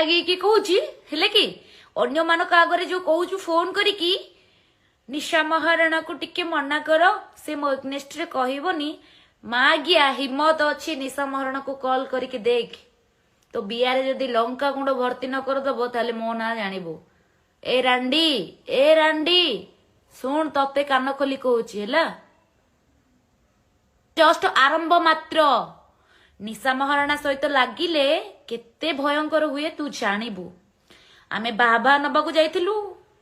रागी कहूची हेले कि अन्य मानक आगरे जो कहूचु फोन करिकी निशा महाराणा को टिके मना कर से मो नेक्स्ट रे कहबनी मागिया हिम्मत अच्छी निशा महाराणा को कॉल करके देख तो बियारे जदि लंका गुंड भर्ती न करदब ताले मो ना जानबो ए रांडी शुण तते कान खोली कहूची हैला जस्ट आरंभ मात्र निशा महाराणा सहित लागिले केते भयंकर हुए तू जानबू आमे बाबा नबाकू जाइथिलु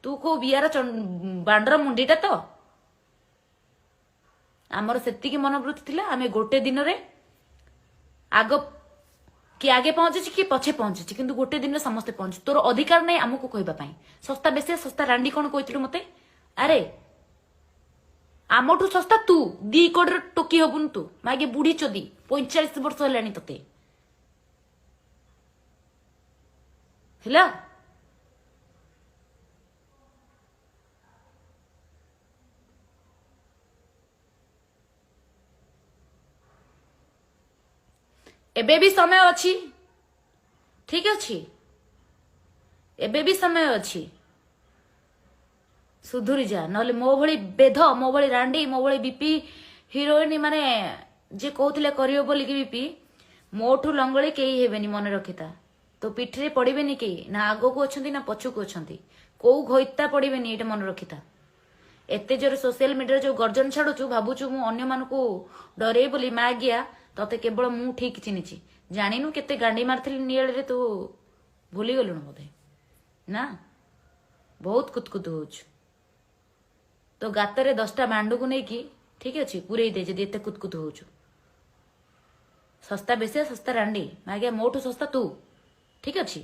तू को बियार बांडर मुंडीटा तो आमर सेतिकी मनोवृत्ति थिला आमे गोटे दिन रे आग कि आगे पहुंचे कि पछे पहुंचे किंतु गोटे दिन समस्ते पहुंचे तोर अधिकार नहीं आमको कहबा पई सस्ता बेसे सस्ता रांडी कोन कहिथिलु मते अरे आमठू सस्ता तू दी कोडर टोकी हबुन तू मागे बुढ़ी चोदी 45 वर्ष हेलानी तते हेला एबे भी समय अच्छी ठीक अच्छी एबे भी समय अच्छी सुधुरी जा नले मो भली बेध मो भली रांडी मो भली बीपी हिरोइन माने जे कहूले करियो बोली कि बीपी मोठू लंगड़ी केही हेबेनी मन रखिता तो पिठरे पड़िबेनी केही ना आगो को अछंती ना पछु को अछंती को घइता पड़िबेनी एटा मन रखिता एते जोर सोशल मीडिया जो गर्जन छाडुचु भाबुचु मु अन्य मानको डरे बोली मागिया तते केवल मु ठीक चिन्हिची जानिनु केते गांडी मारथिली नियल रे तू भूली गलुन बोधे ना बहुत कुतकुत होच तो गातरे 10टा मांडू को नेकी ठीक अछि पुरे दे जदी एते कुतकुत होचु सस्ता बेसे सस्ता रांडी मागे मोठू सस्ता तू ठीक अछि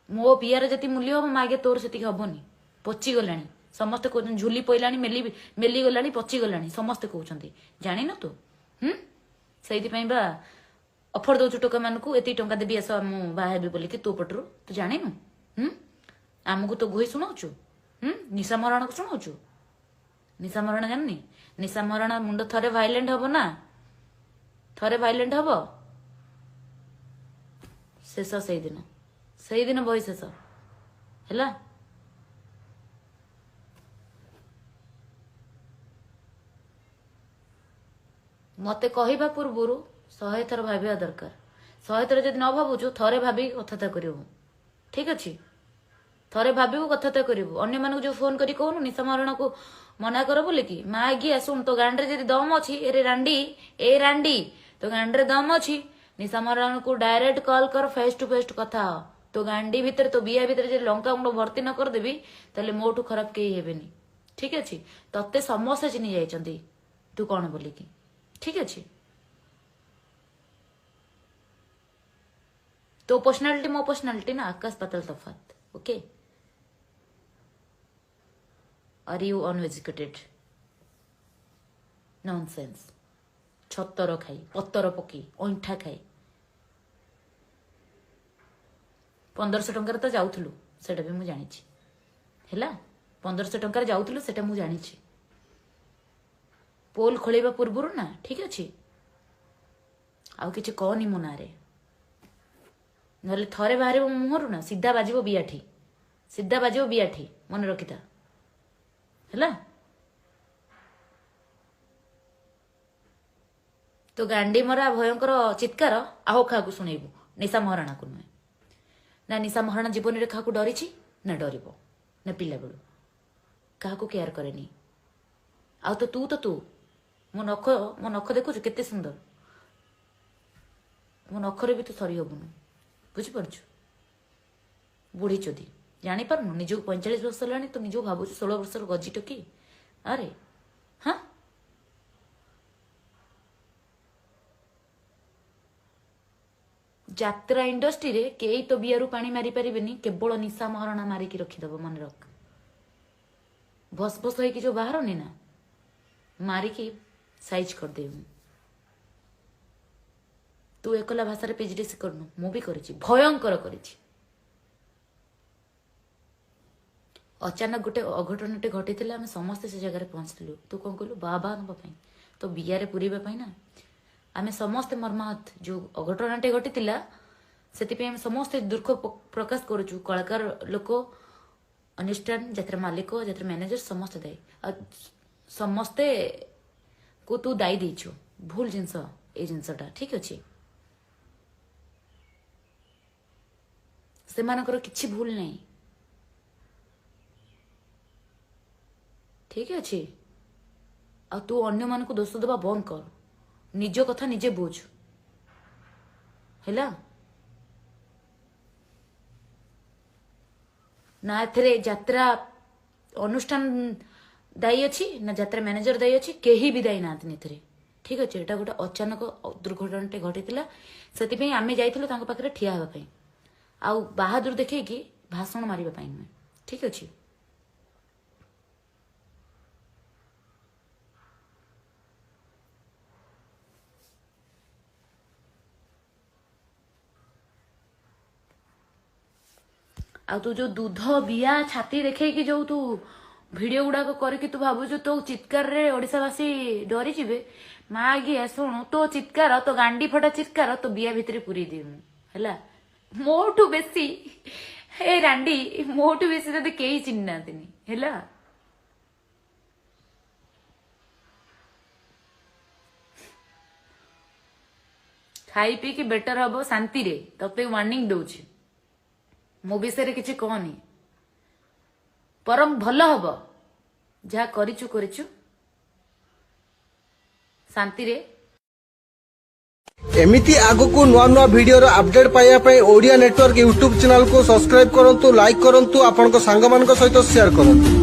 मो पियार जति मूल्य हो मागे तोर सेति हबोनी पची गलानी समस्त को झुली पइलानी मेली गलानी पची गलानी समस्त कहउछंती जानि न तू से बा अफर दौचु टोका मान को एति टंका देवी आस मु बाहेबी बोलिकी तू पटरू तू जानिनु आमको तो गुही शुणाऊचु निशा महाराणा को शुणाऊचु निशा महाराणा जाननी निशा महाराणा मुंड थरे भाइलेंट हब ना थरे भाइलेंट हब शेष से दिन बही शेष है मते कहवा पूर्व 100 थर भाविया दरकार 100 थर जब न भावुचु थरे भाभी कथा करू ठीक अच्छे थरे भाव कथा करू अन्य मानक जो फोन करी कहूनु निशा महाराणा को मना कर बोले कि माँ गिया शुण तो गांडे जब दम अच्छी ए रांडी तो गांडे दम अच्छी निशा महाराणा को डायरेक्ट कॉल कर फेस टू फेस कथा तो गांडी भितर तो बिया भितर जब लंका गुंड भर्ती न करदेवी ताले मोठू खराब कई हेबेनी ठीक अच्छे तत्ते समस्ते चिन्हि जाइछंती तू कौन बोलिकी ठीक अच्छे तो पर्सनालिटी मो पर्सनालिटी ना आकाश पाताल तफात okay are you uneducated nonsense छतर खाई पत्तर पकी अंठा खाई 1500 टंकार तो जाऊलु सेटा भी मु जानिछि हैला 1500 टंकार जाऊलु सेटा मु जानिछि पोल खोलेबा पूर्व ना ठीक अच्छे आउ कि कहनी मो ना थरे बाहर मुहरु ना सीधा बाजिबो बियाठी मन रखिता है तो गांडी मरा भयंकर चित्कार आहो क्या शुणेबू निशा महाराणा को नुहे ना निशा महाराणा जीवन में क्या डरी ना डर ना पिला बेलू क्या केयर करे आ तो तू मो नख देखु केते सुंदर मो नखरे भी तो सरी हबुनु बुझिपारछु बुढ़ी चोदी जानी पारनु निज 45 वर्ष लानी तो निज भावु 16 वर्ष गजी टकी अरे हाँ यात्रा इंडस्ट्री रे कई तो बियारू पानी मारी पारिबेनी केवल निशा महाराणा मारिकी रखीदेव मन रख बस बस होइकी जो बाहर नहीं ना मारिकी साइज कर दे तू एकला भाषा पीजीडीसी करनु मु भी करी भयंकर करी अचानक गोटे अघटनटे घटी आम समस्ते से जगह पहुंचलु तू कौन कहलु बाबा नापी तो बियारे पूरीबा ना आम समस्ते मर्माहत जो अघटनटे घटी से समस्ते दुख प्रकाश करुचु कलाकार लोक अनुष्ठान जत्र मालिक जत्र मैनेजर समस्ते दायी समस्ते को तू दायी देचु भूल जिनस ए जिनसटा ठीक अच्छे से मानकर किछि भूल नहीं ठीक अच्छे आ तू अन्य मान को दोष दबा बंद कर निज कथा निजे बुझ हैला ना एथरे यात्रा अनुष्ठान दायी अच्छी ना यात्रा मैनेजर दायी अच्छी केही भी दायी नाथि एथरे ठीक अच्छे एटा गोटे अचानक दुर्घटना घटी से आम जाइथिलु पाखे ठिया हेबा पई आउ बहादुर देखे कि भाषण मारिबा पई नुहे ठीक अच्छे आ तू जो दूध बिया छाती देखे कि जो तू वीडियो गुड़ाक करके तू भावुଛୁ तो चित्कार रे ओडिशावासी डरी जीवे माँ गिया शुणु तो चित्कार तो गांडी फटा चित्कार तो बिया भितर पूरी देमु हैला मोठू बेसी हे रांडी मोठू बेसी तते केही चिन्ह नातिनी हैला खाई पी कि बेटर हबो शांति रे तते वार्निंग दउछि मो विषय किसी कहनी परम भल हम जहा करिचु शांति रे एमिति आगको नुआ नुआ वीडियो अपडेट पाइबा ओडिया नेटवर्क यूट्यूब चैनल को सब्सक्राइब करंतु लाइक करंतु आपन को सांग मान सहित शेयर करंतु।